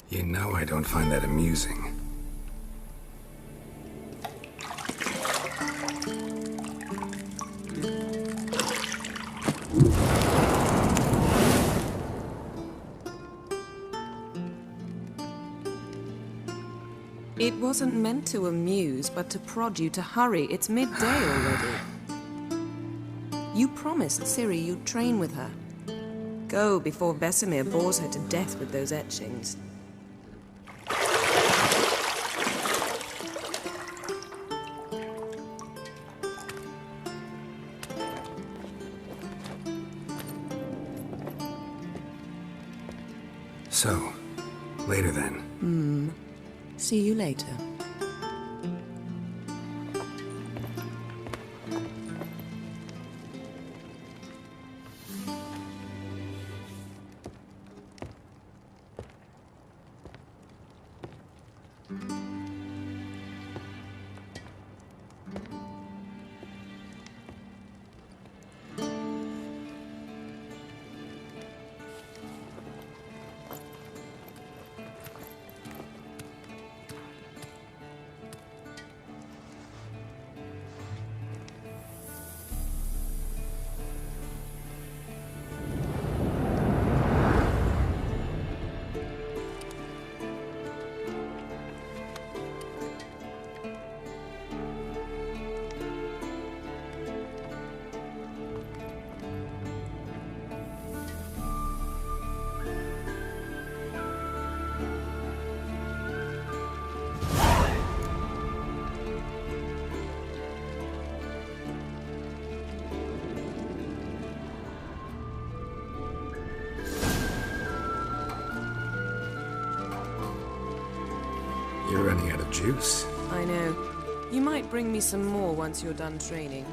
You know I don't find that amusing. It wasn't meant to amuse, but to prod you to hurry. It's midday already. You promised Ciri you'd train with her. Go before Vesemir bores her to death with those etchings. So, later then. See you later. You're running out of juice. I know. You might bring me some more once you're done training.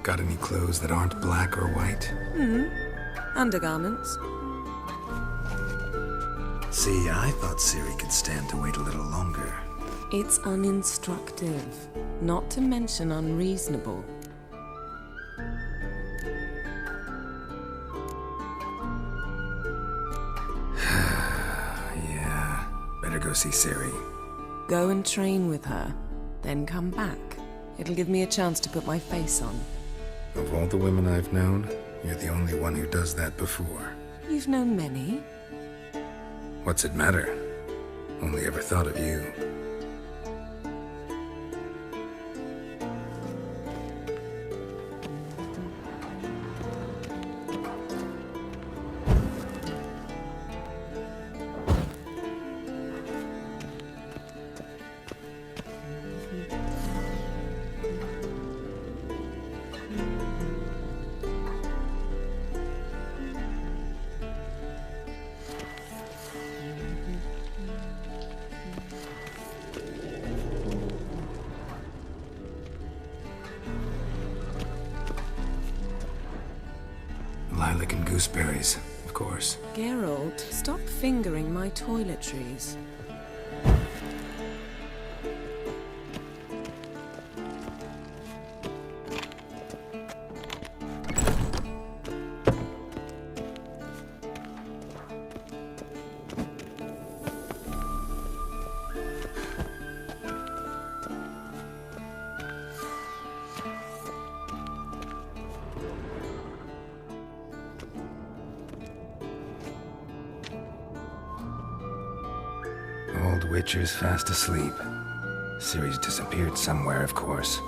Got any clothes that aren't black or white? Undergarments. See, I thought Ciri could stand to wait a little longer. It's uninstructive, not to mention unreasonable. Yeah, better go see Ciri. Go and train with her, then come back. It'll give me a chance to put my face on. Of all the women I've known, you're the only one who does that before. You've known many. What's it matter? Only ever thought of you. Lilac and gooseberries, of course. Geralt, stop fingering my toiletries. Old Witcher's fast asleep. Ciri's disappeared somewhere, of course.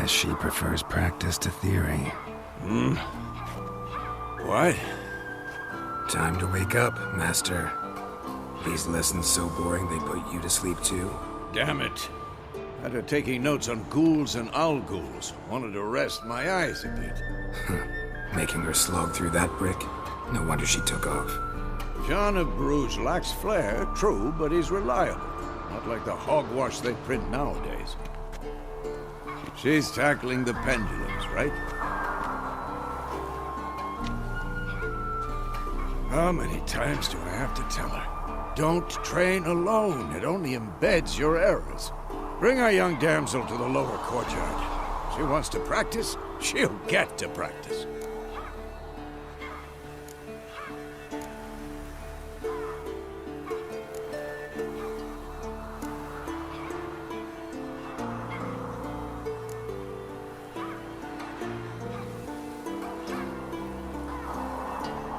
as she prefers practice to theory. What? Time to wake up, Master. These lessons so boring they put you to sleep too? Damn it. After taking notes on ghouls and owl-ghouls, wanted to rest my eyes a bit. Making her slog through that brick? No wonder she took off. John of Bruges lacks flair, true, but he's reliable. Not like the hogwash they print nowadays. She's tackling the pendulums, right? How many times do I have to tell her? Don't train alone. It only embeds your errors. Bring our young damsel to the lower courtyard. She wants to practice, she'll get to practice.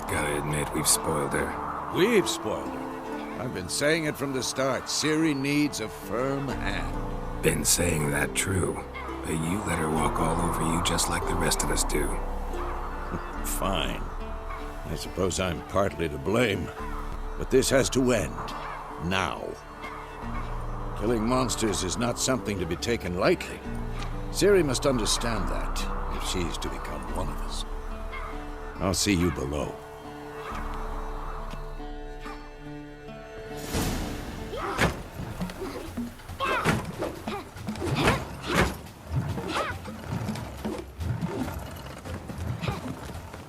Gotta admit, we've spoiled her. We've spoiled her. I've been saying it from the start. Ciri needs a firm hand. Been saying that true, but you let her walk all over you just like the rest of us do. Fine. I suppose I'm partly to blame. But this has to end. Now. Killing monsters is not something to be taken lightly. Ciri must understand that, if she's to become one of us. I'll see you below.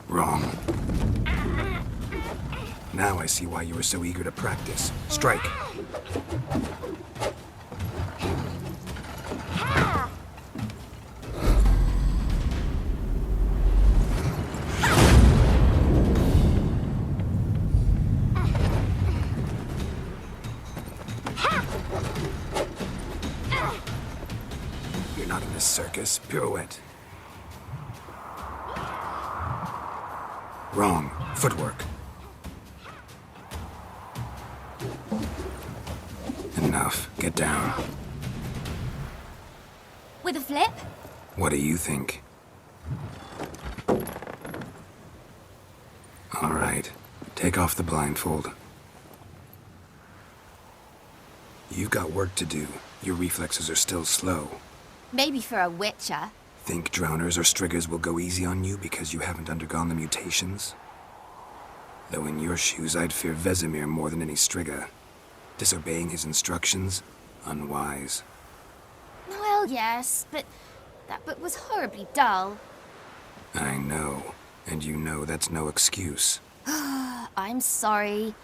Wrong. Now I see why you were so eager to practice. Strike. You're not in this circus. Pirouette. Wrong. Footwork. Enough. Get down. With a flip? What do you think? All right. Take off the blindfold. You've got work to do. Your reflexes are still slow. Maybe for a witcher. Think drowners or striggers will go easy on you because you haven't undergone the mutations? Though in your shoes, I'd fear Vesemir more than any strigger. Disobeying his instructions? Unwise. Well, yes, but that book was horribly dull. I know. And you know that's no excuse. I'm sorry.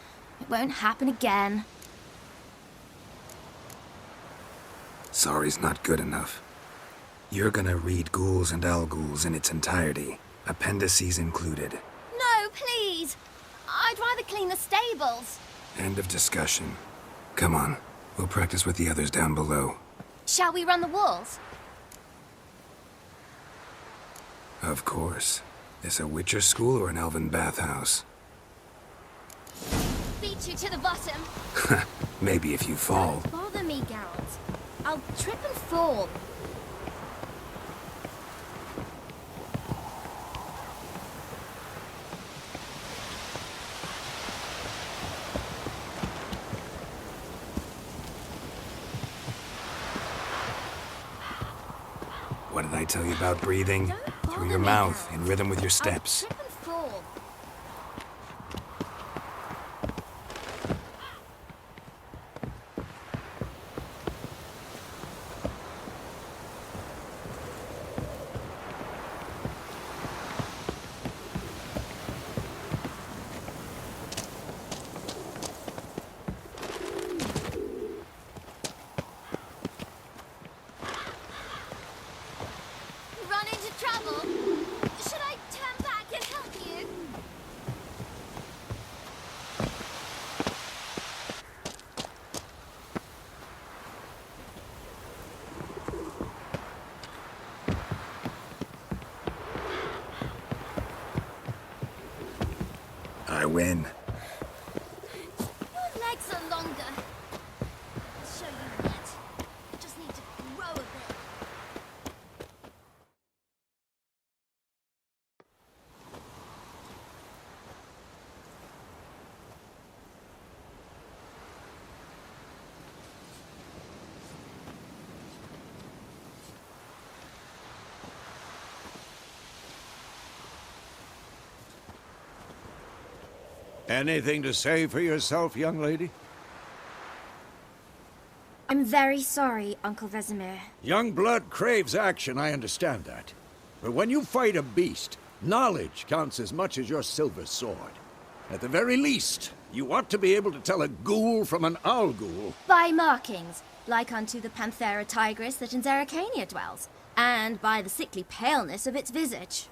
It won't happen again. Sorry's not good enough. You're gonna read Ghouls and Owl-Ghouls in its entirety, appendices included. No, please! I'd rather clean the stables. End of discussion. Come on, we'll practice with the others down below. Shall we run the walls? Of course. This a Witcher school or an elven bathhouse? Beat you to the bottom. Maybe if you fall. Don't bother me, Geralt. I'll trip and fall. What did I tell you about breathing? Don't Through bother your me, mouth, Geralt. in rhythm with your steps. I'll trip and fall. Run into trouble? Should I turn back and help? Anything to say for yourself, young lady? I'm very sorry, Uncle Vesemir. Young blood craves action, I understand that. But when you fight a beast, knowledge counts as much as your silver sword. At the very least, you ought to be able to tell a ghoul from an owl ghoul. By markings, like unto the Panthera tigris that in Zeracania dwells, and by the sickly paleness of its visage.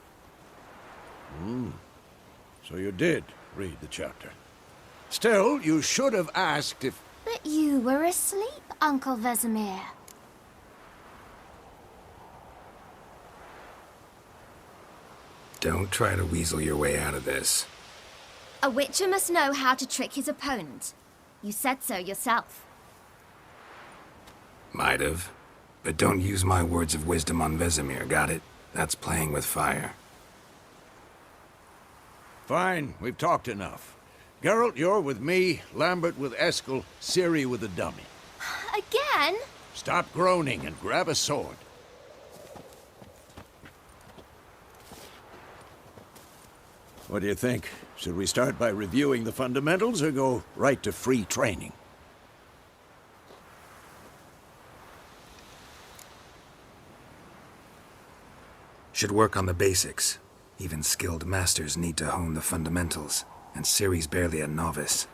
So you did read the chapter. Still, you should have asked if... But you were asleep, Uncle Vesemir. Don't try to weasel your way out of this. A witcher must know how to trick his opponent. You said so yourself. Might have. But don't use my words of wisdom on Vesemir, got it? That's playing with fire. Fine, we've talked enough. Geralt, you're with me, Lambert with Eskel, Ciri with the dummy. Again? Stop groaning and grab a sword. What do you think? Should we start by reviewing the fundamentals or go right to free training? Should work on the basics. Even skilled masters need to hone the fundamentals, and Ciri's barely a novice.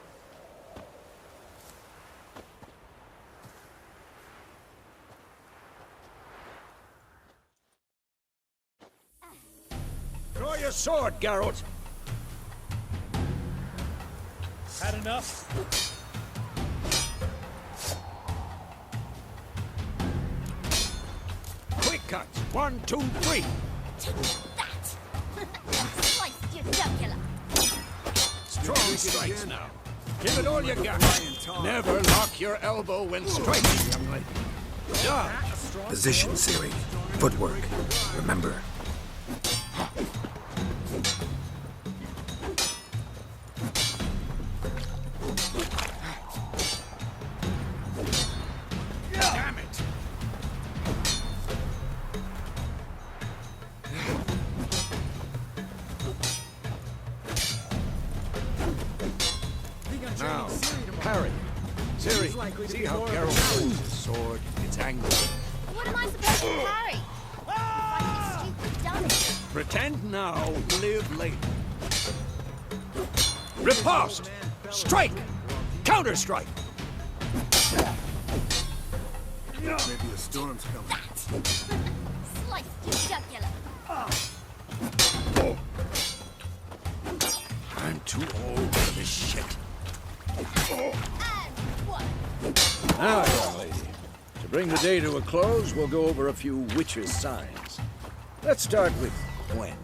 Draw your sword, Geralt! Had enough? Quick cuts! 1, 2, 3! That! Slice your jugular! Strong strikes now. Give it all you got. Never lock your elbow when striking, young lady. Dodge! Position, Ciri. Footwork. Remember. Damn it! Now, parry. Ciri, see how Geralt holds his sword? It's angled. What am I supposed to parry? Fight this stupid dummy. Pretend now, live later. Riposte! Strike! Counter-strike! Maybe a storm's coming. Slice your jugular. I'm too old for this shit. And one. Now, young lady, to bring the day to a close, we'll go over a few witches' signs. Let's start with Gwen.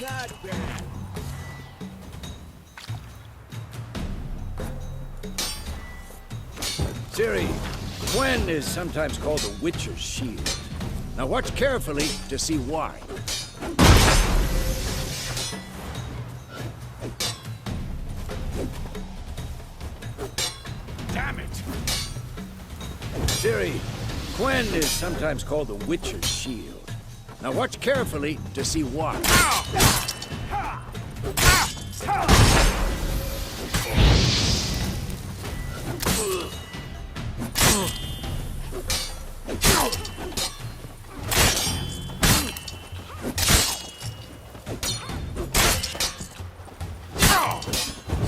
Not bad. Ciri, Gwen is sometimes called the Witcher's Shield. Now watch carefully to see why. Damn it! Ciri, Gwen is sometimes called the Witcher's Shield. Now watch carefully to see why.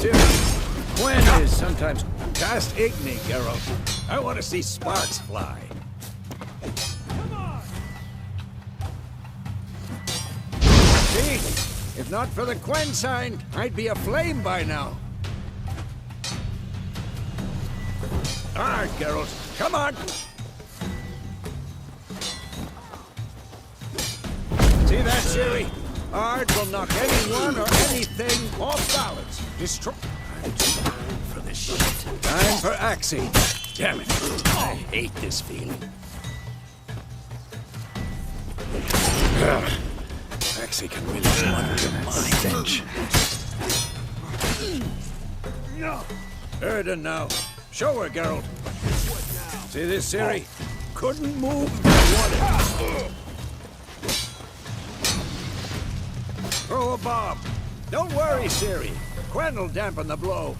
Ciri, Gwen is sometimes cast Igni, Geralt. I want to see sparks fly. See? If not for the Gwen sign, I'd be aflame by now. All right, Geralt, come on! See that, Ciri? Ard will knock anyone or anything off balance. Destroy... I'm too old for this shit. Time for Axii. Damn it. I hate this feeling. Axii can really smother my stench. Erden now. Show her, Geralt. See this, Ciri? Couldn't move. Throw a bomb. Don't worry, Ciri. Quen will dampen the blow.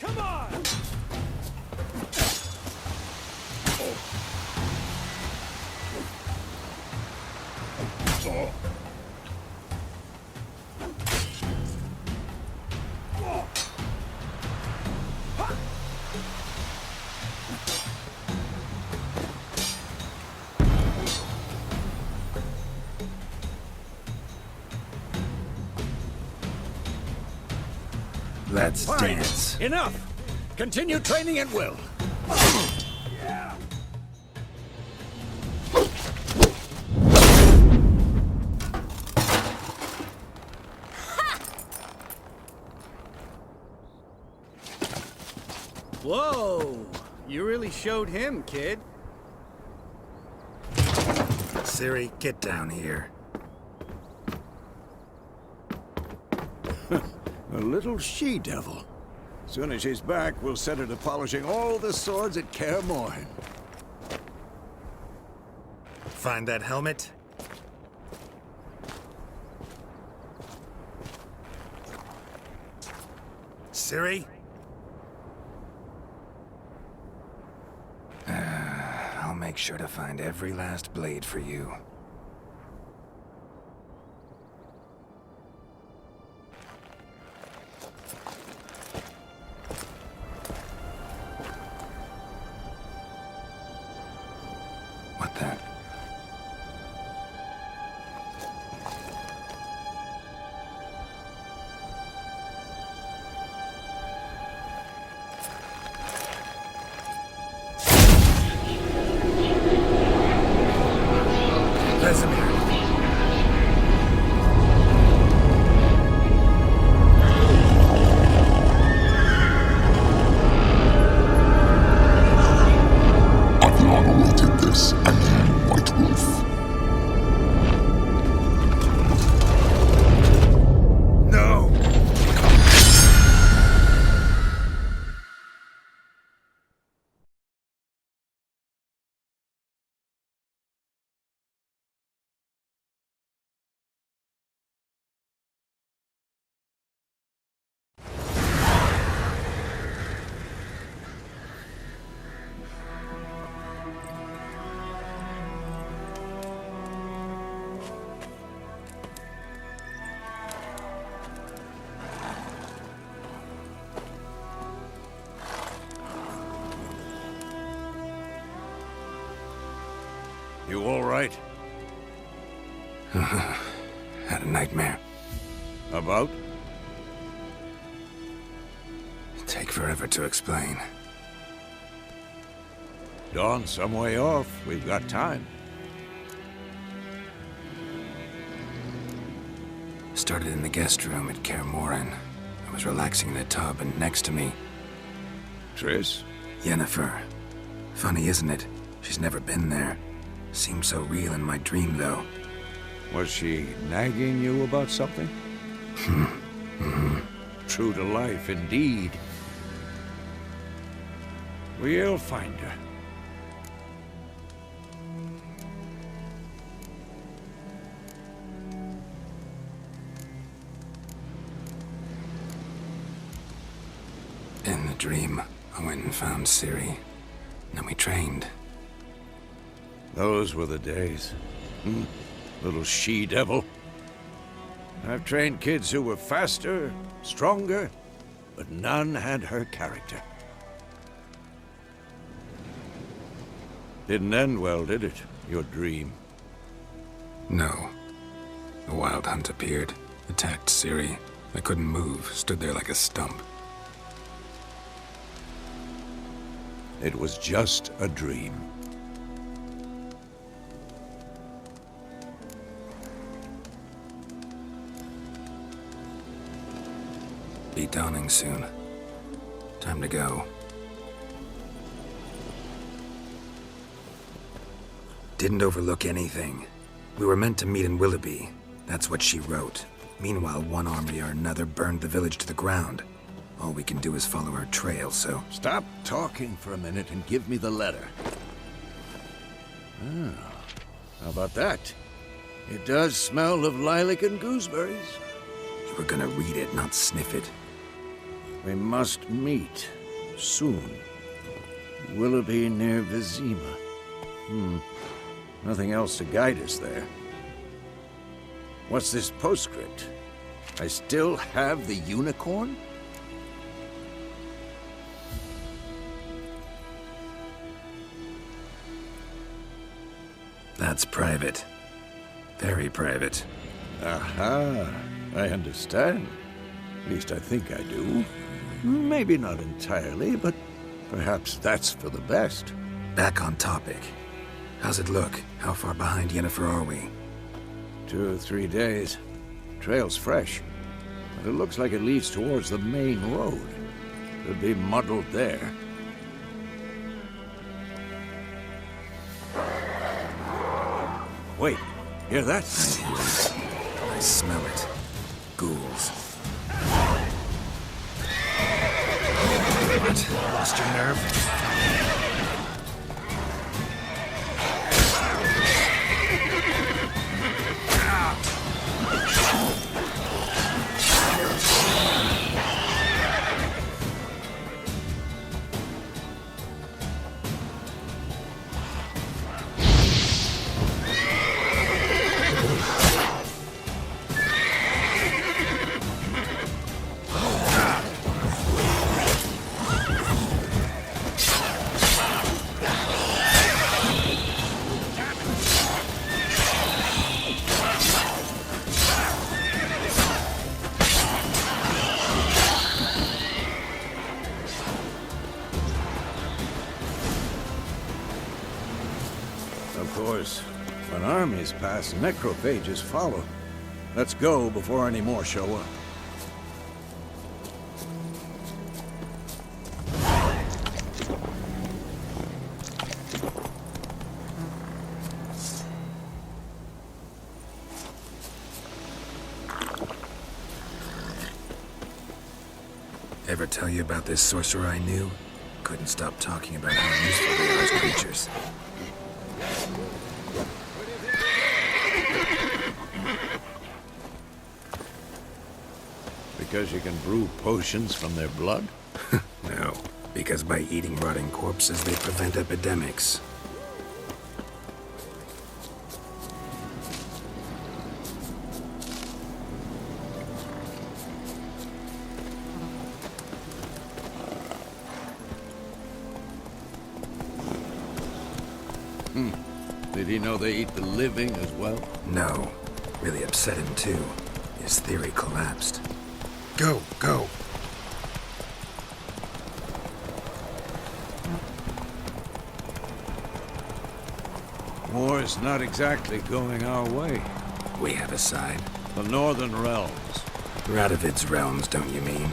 Come on! Let's Fine. dance. Enough. Continue training at will. Whoa! You really showed him, kid. Ciri, get down here. A little she-devil. Soon as she's back, we'll set her to polishing all the swords at Kaer Morhen. Find that helmet? Ciri? I'll make sure to find every last blade for you. What the? Vesemir. I've long awaited this, and you, White Wolf. No! You all right? Had a nightmare. About? Take forever to explain. Dawn's some way off. We've got time. Started in the guest room at Kaer Morhen. I was relaxing in a tub, and next to me, Triss? Yennefer. Funny, isn't it? She's never been there. Seemed so real in my dream, though. Was she nagging you about something? True to life, indeed. We'll find her. In the dream, I went and found Ciri. Then we trained. Those were the days. Little she-devil. I've trained kids who were faster, stronger, but none had her character. Didn't end well, did it? Your dream? No. A wild hunt appeared, attacked Ciri. I couldn't move, stood there like a stump. It was just a dream. Be dawning soon. Time to go. Didn't overlook anything. We were meant to meet in Willoughby. That's what she wrote. Meanwhile, one army or another burned the village to the ground. All we can do is follow our trail, so... Stop talking for a minute and give me the letter. How about that? It does smell of lilac and gooseberries. You were gonna read it, not sniff it. We must meet. Soon. Willoughby near Vizima. Nothing else to guide us there. What's this postscript? I still have the unicorn? That's private. Very private. Aha, I understand. At least I think I do. Maybe not entirely, but perhaps that's for the best. Back on topic. How's it look? How far behind Yennefer are we? 2 or 3 days. Trail's fresh, but it looks like it leads towards the main road. Could be muddled there. Wait, hear that? I hear it. I smell it. Ghouls. What? Lost your nerve? Of course, when armies pass, necrophages follow. Let's go before any more show up. Ever tell you about this sorcerer I knew? Couldn't stop talking about how useful they are as creatures. Because you can brew potions from their blood? No, because by eating rotting corpses, they prevent epidemics. Did he know they eat the living as well? No. Really upset him, too. His theory collapsed. Go, go. War's not exactly going our way. We have a side. The Northern Realms. Radovid's realms, don't you mean?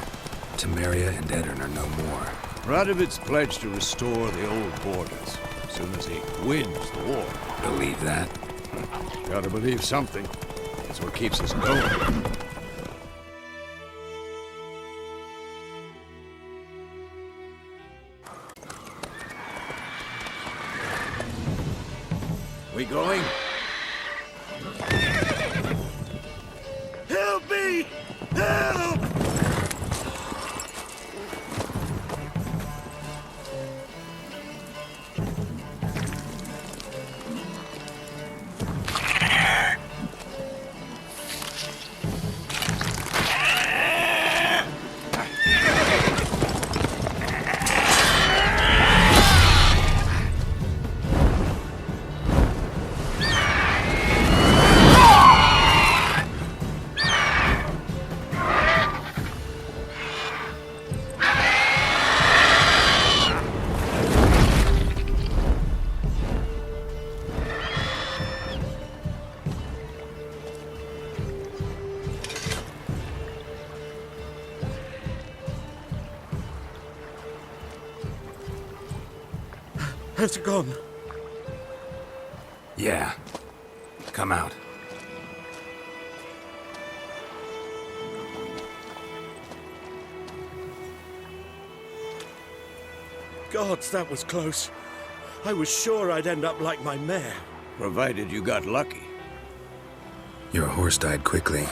Temeria and Edirn are no more. Radovid's pledged to restore the old borders as soon as he wins the war. Believe that? Gotta believe something. It's what keeps us going. We going? Help me! Help! Has it gone? Yeah. Come out. Gods, that was close. I was sure I'd end up like my mare. Provided you got lucky. Your horse died quickly,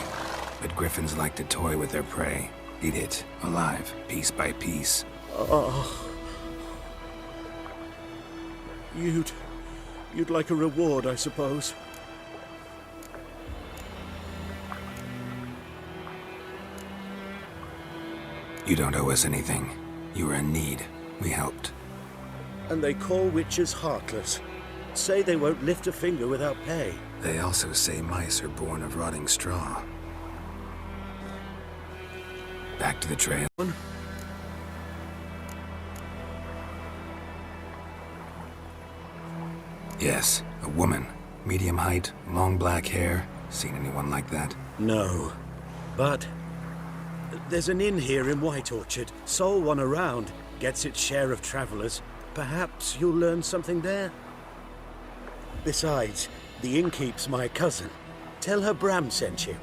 but griffins like to toy with their prey. Eat it, alive, piece by piece. You'd like a reward, I suppose. You don't owe us anything. You were in need. We helped. And they call witches heartless. Say they won't lift a finger without pay. They also say mice are born of rotting straw. Back to the trail. Yes, a woman. Medium height, long black hair. Seen anyone like that? No. But there's an inn here in White Orchard. Sole one around. Gets its share of travelers. Perhaps you'll learn something there? Besides, the innkeep's my cousin. Tell her Bram sent you.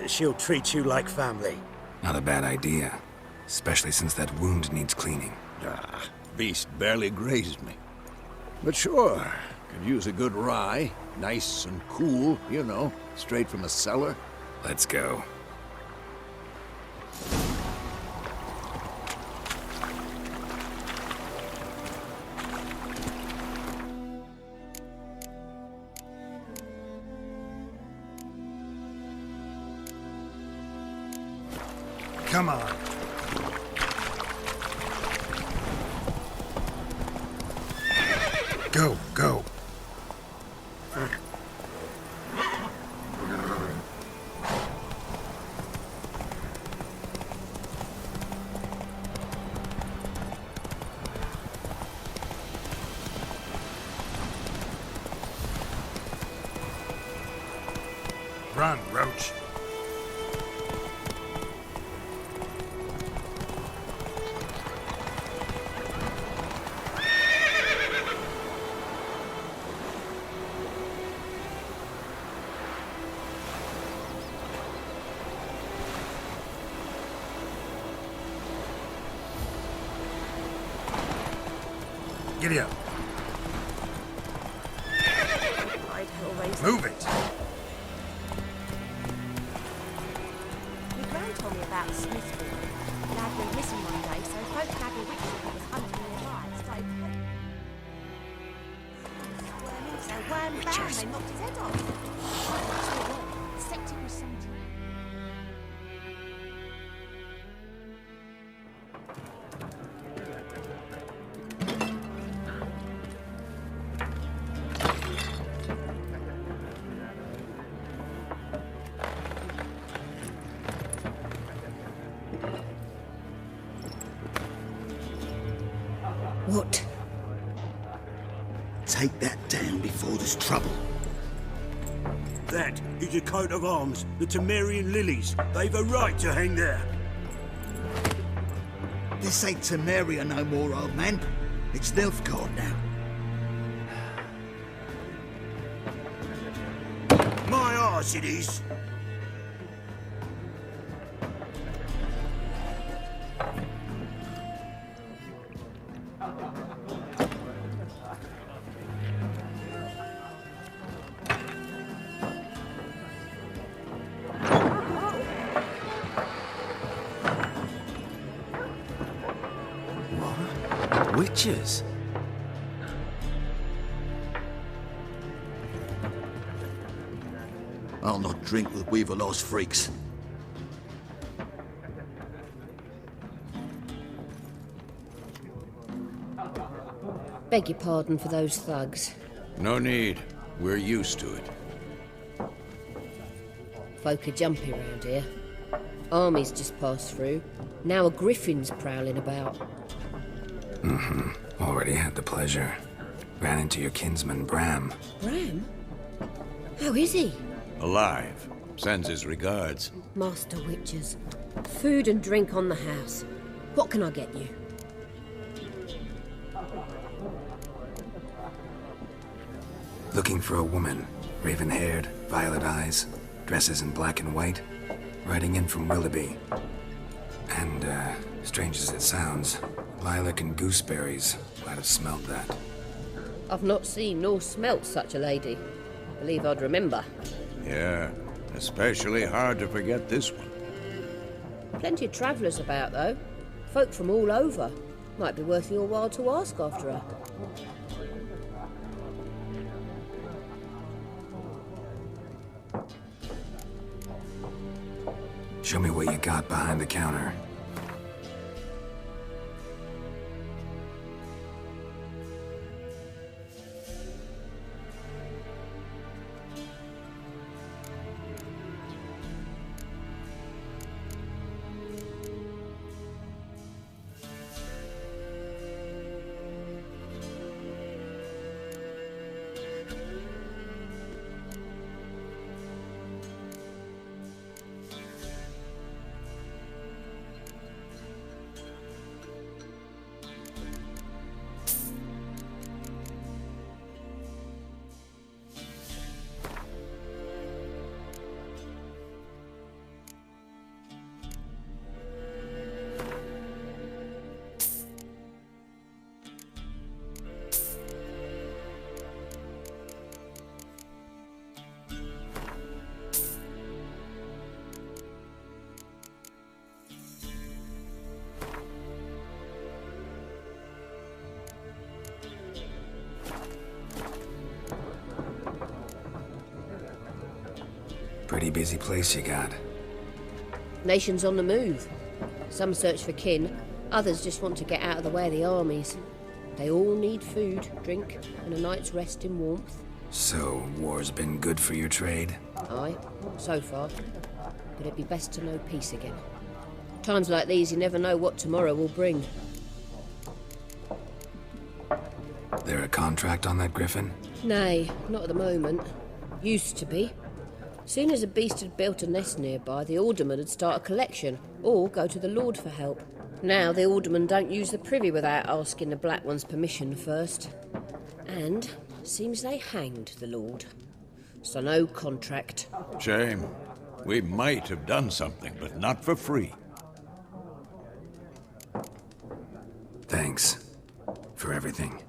She'll treat you like family. Not a bad idea. Especially since that wound needs cleaning. Ah, beast barely grazed me. But sure, could use a good rye. Nice and cool, you know, straight from a cellar. Let's go. Come on. Go, go. Run, Roach. Giddy up. Move it. My gran told me about Smithfield. Lad went missing one day, so folk had a witch that was hunting nearby. So one bang, they knocked his head off. Septic was something. What? Take that down before there's trouble. That is a coat of arms, the Temerian lilies. They've a right to hang there. This ain't Temeria no more, old man. It's Nilfgaard now. My arse it is. Witches? I'll not drink with Weaverlaw's freaks. Beg your pardon for those thugs. No need. We're used to it. Folk are jumpy around here. Armies just passed through. Now a griffin's prowling about. Already had the pleasure. Ran into your kinsman, Bram. Bram? How is he? Alive. Sends his regards. Master Witches. Food and drink on the house. What can I get you? Looking for a woman. Raven-haired, violet eyes, dresses in black and white. Riding in from Willoughby. And, strange as it sounds, lilac and gooseberries might have smelled that. I've not seen nor smelt such a lady. Believe I'd remember. Yeah, especially hard to forget this one. Plenty of travellers about, though. Folk from all over. Might be worth your while to ask after her. Show me what you got behind the counter. Pretty busy place you got. Nations on the move. Some search for kin, others just want to get out of the way of the armies. They all need food, drink, and a night's rest in warmth. So, war's been good for your trade? Aye, so far. But it'd be best to know peace again. Times like these, you never know what tomorrow will bring. There a contract on that Griffin? Nay, not at the moment. Used to be. Soon as a beast had built a nest nearby, the alderman would start a collection, or go to the Lord for help. Now the aldermen don't use the privy without asking the Black One's permission first. And seems they hanged the Lord. So no contract. Shame. We might have done something, but not for free. Thanks for everything.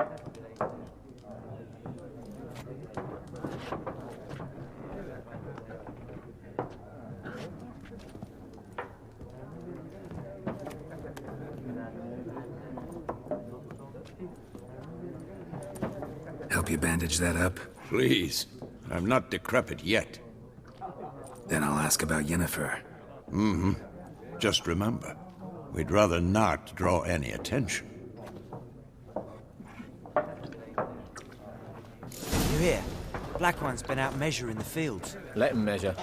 Help you bandage that up? Please. I'm not decrepit yet. Then I'll ask about Yennefer. Mm-hmm. Just remember, we'd rather not draw any attention. You hear? Black One's been out measuring the fields. Let him measure.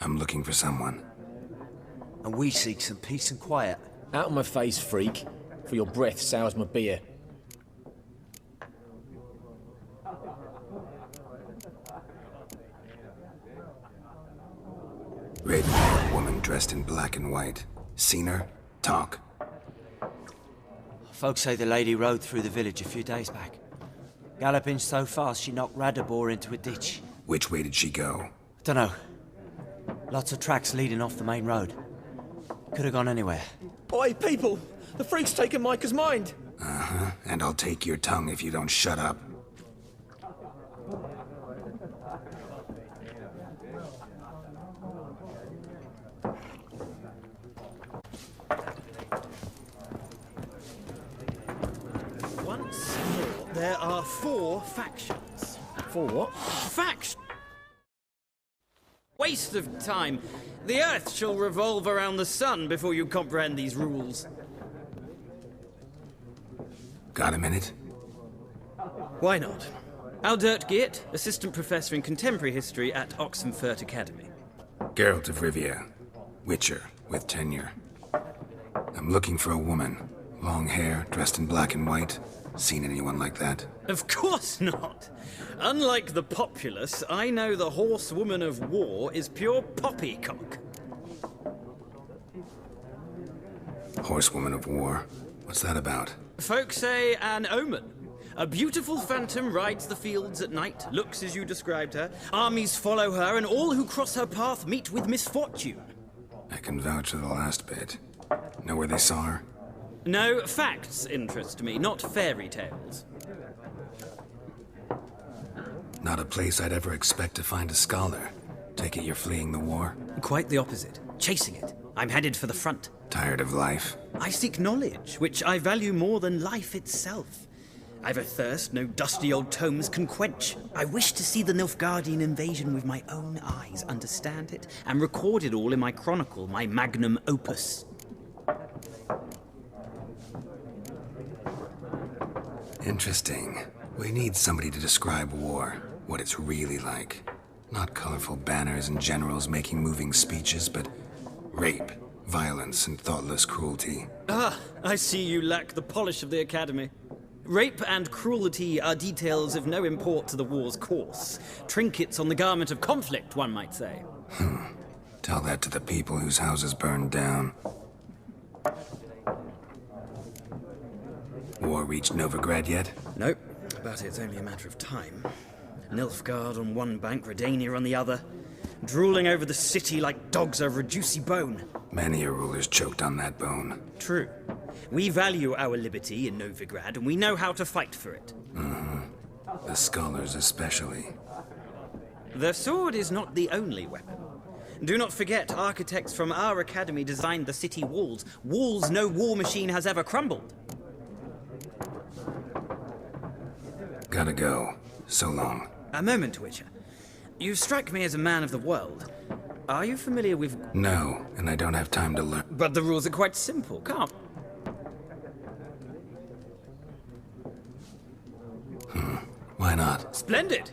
I'm looking for someone. And we seek some peace and quiet. Out of my face, freak. For your breath sours my beer. Red-haired woman dressed in black and white. Seen her? Talk. Folks say the lady rode through the village a few days back. Galloping so fast she knocked Radabor into a ditch. Which way did she go? Dunno. Lots of tracks leading off the main road. Could have gone anywhere. Oi, people! The freak's taken Micah's mind! Uh-huh. And I'll take your tongue if you don't shut up. Once more, there are 4 factions. 4 what? Fact! Waste of time. The Earth shall revolve around the sun before you comprehend these rules. Got a minute? Why not? Aldert Geert, Assistant Professor in Contemporary History at Oxenfurt Academy. Geralt of Rivia. Witcher, with tenure. I'm looking for a woman. Long hair, dressed in black and white. Seen anyone like that? Of course not! Unlike the populace, I know the horsewoman of war is pure poppycock. Horsewoman of war? What's that about? Folk say an omen. A beautiful phantom rides the fields at night, looks as you described her. Armies follow her, and all who cross her path meet with misfortune. I can vouch for the last bit. Know where they saw her? No, facts interest me, not fairy tales. Not a place I'd ever expect to find a scholar. Take it you're fleeing the war? Quite the opposite. Chasing it. I'm headed for the front. Tired of life? I seek knowledge, which I value more than life itself. I've a thirst no dusty old tomes can quench. I wish to see the Nilfgaardian invasion with my own eyes, understand it, and record it all in my chronicle, my magnum opus. Interesting. We need somebody to describe war, what it's really like. Not colorful banners and generals making moving speeches, but rape, violence, and thoughtless cruelty. Ah, I see you lack the polish of the Academy. Rape and cruelty are details of no import to the war's course. Trinkets on the garment of conflict, one might say. Tell that to the people whose houses burned down. War reached Novigrad yet? Nope, but it's only a matter of time. Nilfgaard on one bank, Redania on the other, drooling over the city like dogs over a juicy bone. Many a ruler's choked on that bone. True. We value our liberty in Novigrad, and we know how to fight for it. The scholars especially. The sword is not the only weapon. Do not forget, architects from our academy designed the city walls. Walls no war machine has ever crumbled. Gotta go. So long. A moment, Witcher. You strike me as a man of the world. Are you familiar with... No, and I don't have time to learn. But the rules are quite simple. Come. Why not? Splendid!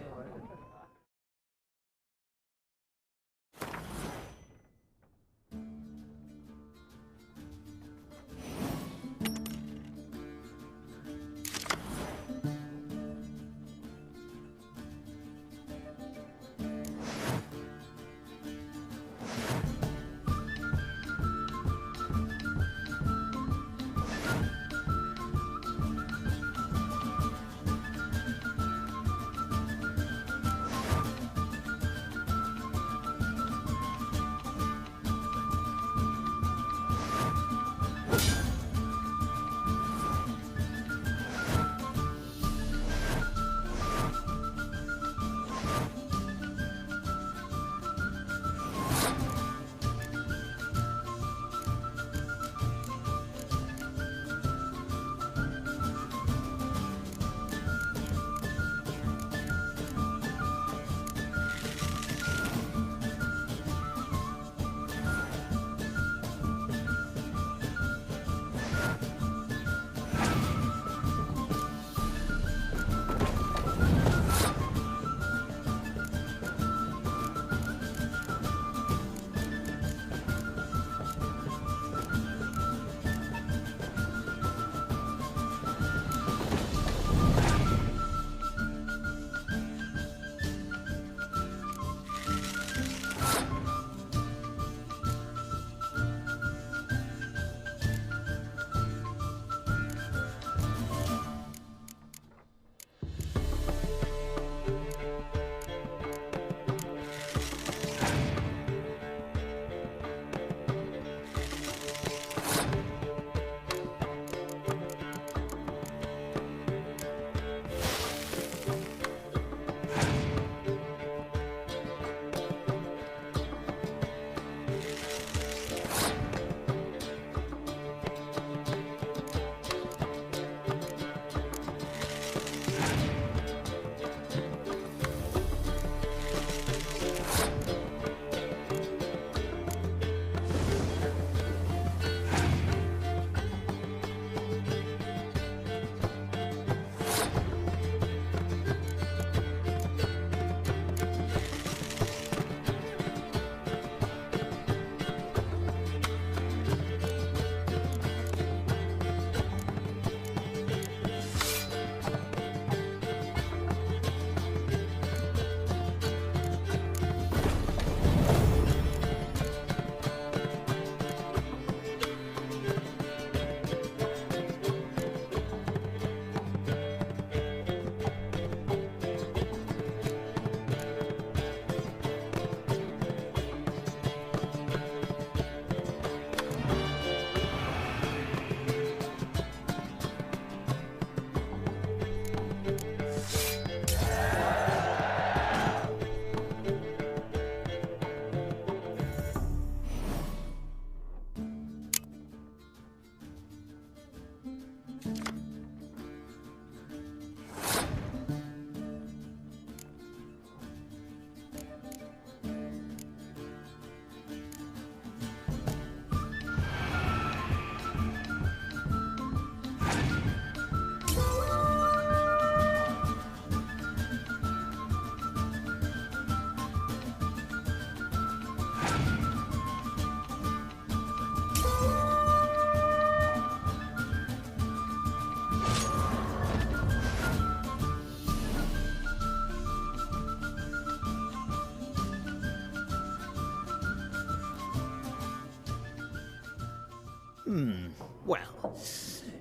Well,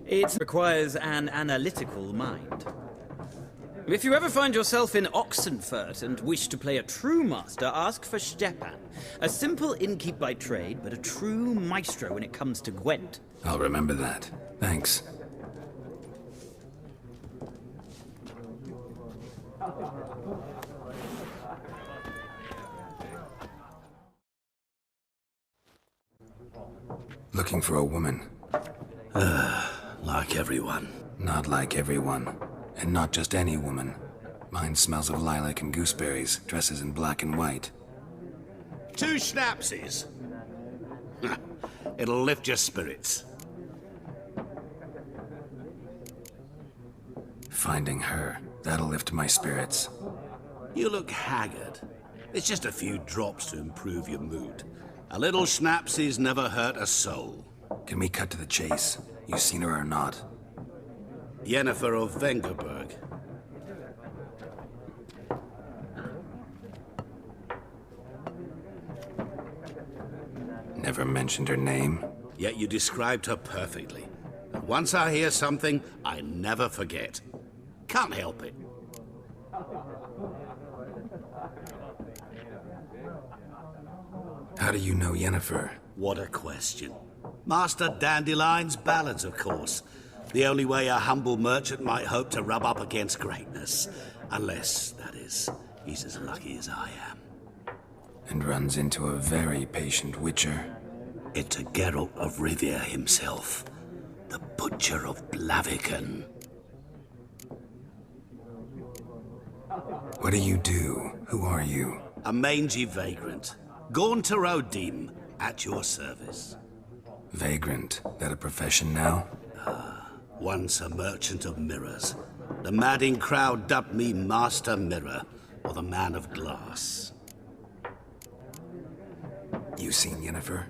it requires an analytical mind. If you ever find yourself in Oxenfurt and wish to play a true master, ask for Stepan. A simple innkeep by trade, but a true maestro when it comes to Gwent. I'll remember that. Thanks. Looking for a woman. Like everyone. Not like everyone. And not just any woman. Mine smells of lilac and gooseberries, dresses in black and white. 2 schnapsies. It'll lift your spirits. Finding her, that'll lift my spirits. You look haggard. It's just a few drops to improve your mood. A little schnapsies never hurt a soul. Can we cut to the chase? You seen her or not? Yennefer of Vengerberg. Never mentioned her name? Yet you described her perfectly. And once I hear something, I never forget. Can't help it. How do you know Yennefer? What a question. Master Dandelion's ballads, of course. The only way a humble merchant might hope to rub up against greatness. Unless, that is, he's as lucky as I am. And runs into a very patient witcher. Into Geralt of Rivia himself. The Butcher of Blaviken. What do you do? Who are you? A mangy vagrant. Gaunter Odim, at your service. Vagrant? That a profession now? Once a merchant of mirrors. The madding crowd dubbed me Master Mirror, or the Man of Glass. You seen Yennefer?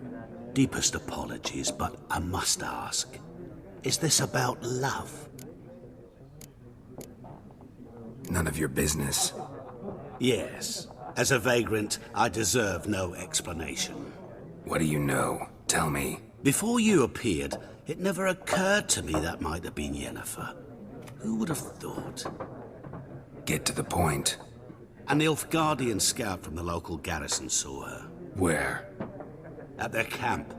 Deepest apologies, but I must ask. Is this about love? None of your business. Yes. As a vagrant, I deserve no explanation. What do you know? Tell me. Before you appeared, it never occurred to me that might have been Yennefer. Who would have thought? Get to the point. A Nilfgaardian scout from the local garrison saw her. Where? At their camp.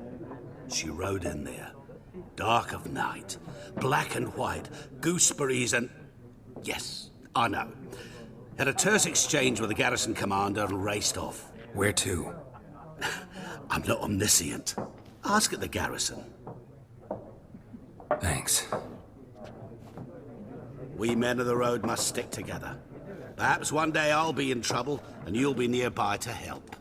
She rode in there. Dark of night. Black and white. Gooseberries and... Yes, I know. Had a terse exchange with the garrison commander and raced off. Where to? I'm not omniscient. Ask at the garrison. Thanks. We men of the road must stick together. Perhaps one day I'll be in trouble and you'll be nearby to help.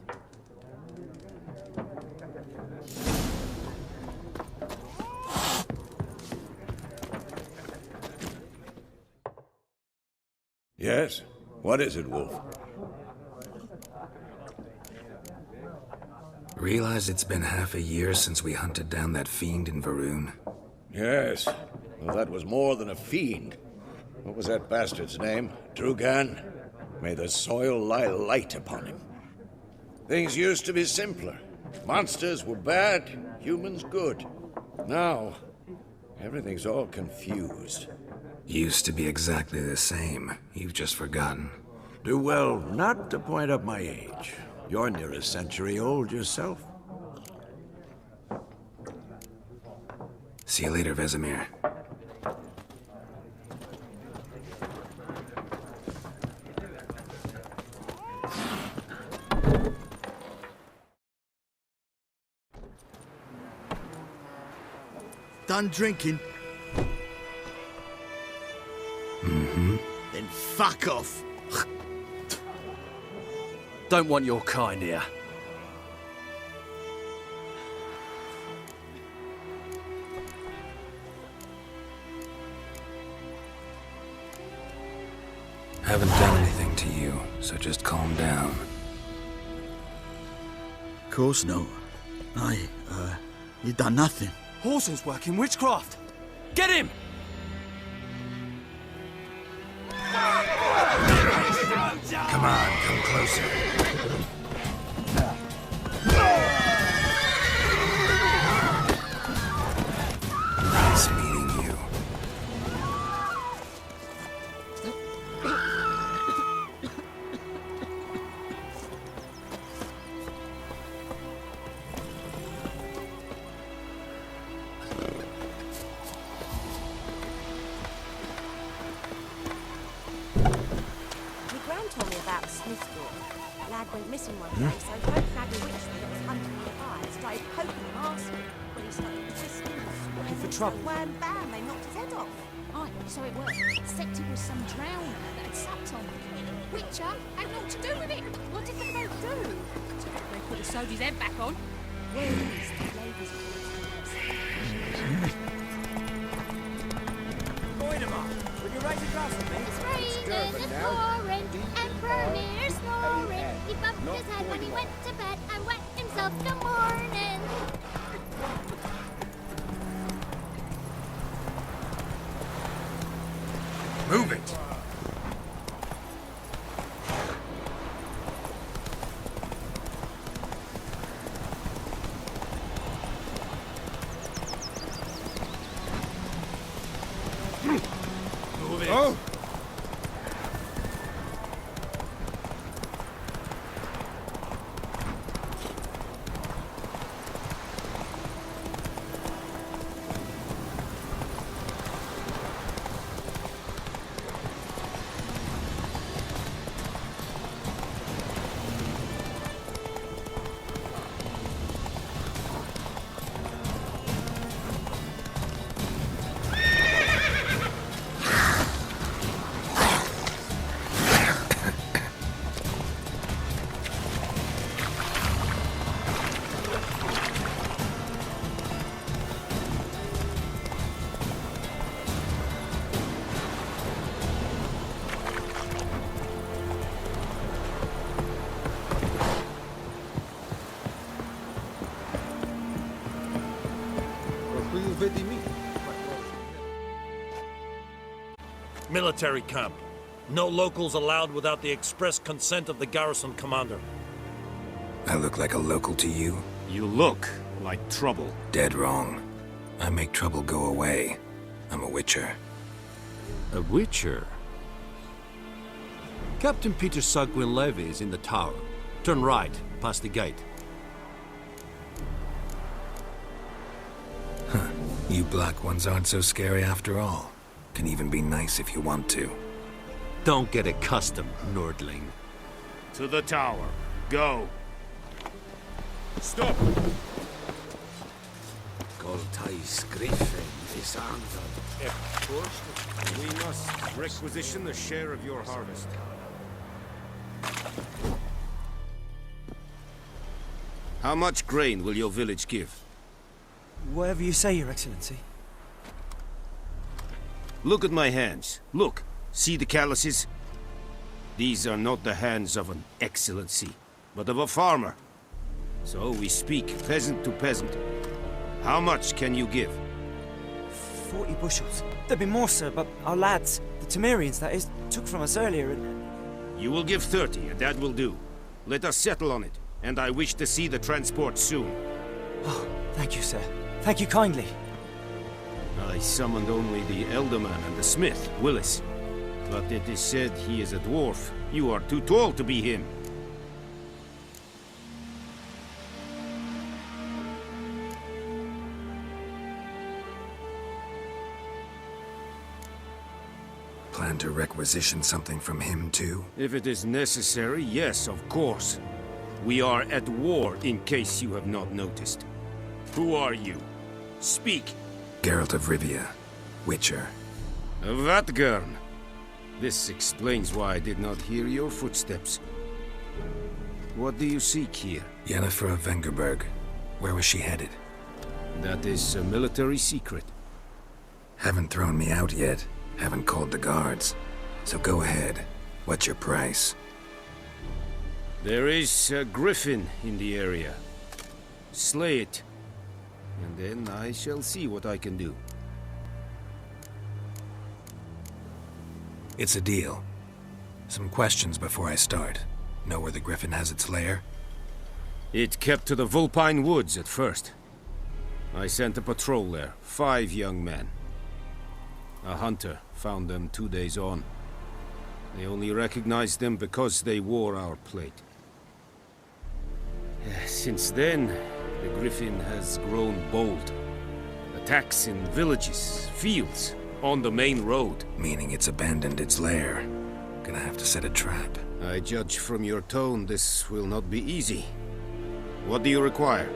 Yes? What is it, Wolf? Realize it's been half a year since we hunted down that fiend in Varun? Yes. Well, that was more than a fiend. What was that bastard's name? Drugan? May the soil lie light upon him. Things used to be simpler. Monsters were bad, humans good. Now, everything's all confused. Used to be exactly the same. You've just forgotten. Do well not to point up my age. You're near a century old yourself. See you later, Vesemir. Done drinking? Mm-hmm. Then fuck off. Don't want your kind here. Haven't done anything to you, so just calm down. Of course not. You done nothing. Horses working witchcraft. Get him! Come on, come closer. Smithsburg. Lad went missing one day, so folk nagged a witchman that was hunting nearby and started poking him, asking. When he started twisting and Looking for trouble? So wham bam, they knocked his head off. Aye, so it was. Except it was some drowner that had supped on him. Witcher had naught to do with it. What did the folk do? They could have sewed his head back on. Where is the ladies' Moinema, would you raise a glass with me? It's raining and pouring, Emperor near snoring. He bumped his head when he went to bed and wet himself till morning. Move it! Move it. Oh! Military camp. No locals allowed without the express consent of the garrison commander. I look like a local to you? You look like trouble. Dead wrong. I make trouble go away. I'm a witcher. A witcher? Captain Peter Sagwin Levy is in the tower. Turn right, past the gate. Huh. You black ones aren't so scary after all. Can even be nice if you want to. Don't get accustomed, Nordling. To the tower. Go. Stop! Goltais Griffin is under. We must requisition the share of your harvest. How much grain will your village give? Whatever you say, Your Excellency. Look at my hands. Look. See the calluses? These are not the hands of an excellency, but of a farmer. So we speak peasant to peasant. How much can you give? 40 bushels. There'd be more, sir, but our lads, the Temerians, that is, took from us earlier and... You will give 30, and that will do. Let us settle on it, and I wish to see the transport soon. Oh, thank you, sir. Thank you kindly. I summoned only the Elderman and the smith, Willis. But it is said he is a dwarf. You are too tall to be him. Plan to requisition something from him, too? If it is necessary, yes, of course. We are at war, in case you have not noticed. Who are you? Speak! Geralt of Rivia, Witcher. Vatgern! This explains why I did not hear your footsteps. What do you seek here? Yennefer of Vengerberg. Where was she headed? That is a military secret. Haven't thrown me out yet. Haven't called the guards. So go ahead. What's your price? There is a griffin in the area. Slay it. And then I shall see what I can do. It's a deal. Some questions before I start. Know where the griffin has its lair? It kept to the Vulpine Woods at first. I sent a patrol there, 5 young men. A hunter found them 2 days on. They only recognized them because they wore our plate. Since then, the griffin has grown bold. Attacks in villages, fields, on the main road. Meaning it's abandoned its lair. Gonna have to set a trap. I judge from your tone this will not be easy. What do you require?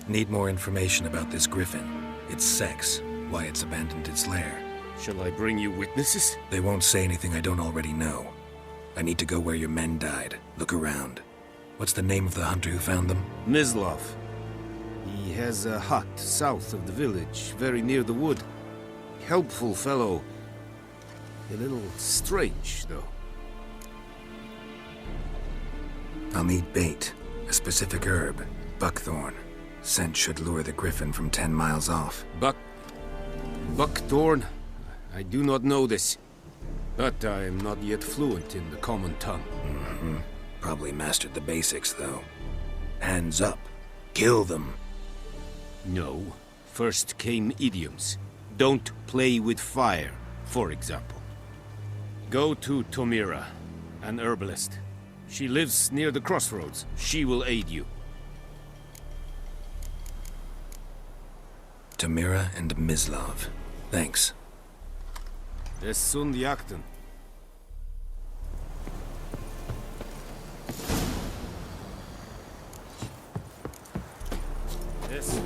Need more information about this griffin, its sex, why it's abandoned its lair. Shall I bring you witnesses? They won't say anything I don't already know. I need to go where your men died. Look around. What's the name of the hunter who found them? Mislav. He has a hut south of the village, very near the wood. Helpful fellow. A little strange, though. I'll need bait, a specific herb, buckthorn. Scent should lure the griffin from 10 miles off. Buckthorn? I do not know this. But I am not yet fluent in the common tongue. Mm-hmm. Probably mastered the basics, though. Hands up. Kill them. No. First came idioms. Don't play with fire, for example. Go to Tomira, an herbalist. She lives near the crossroads. She will aid you. Tomira and Mislav. Thanks. Es sunt jakten. Yes,